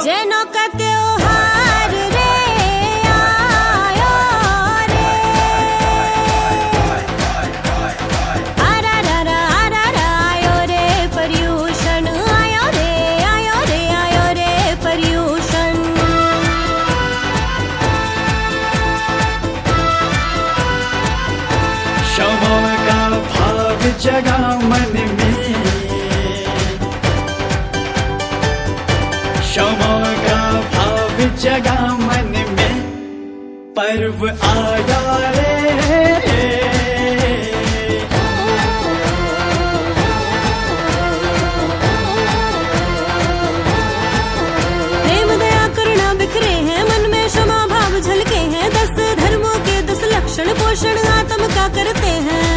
જેનો का त्योहार रे आयो रे आरा आयो रे पर्यूषण आयो रे पर्यूषण क्षमा का भाव जगा मन में, क्षमा का भाव जगा मन में, पर्व आया रे प्रेम दया करुणा बिखरे हैं मन में, क्षमा भाव झलके हैं, 10 धर्मों के 10 लक्षण पोषण आत्म का करते हैं।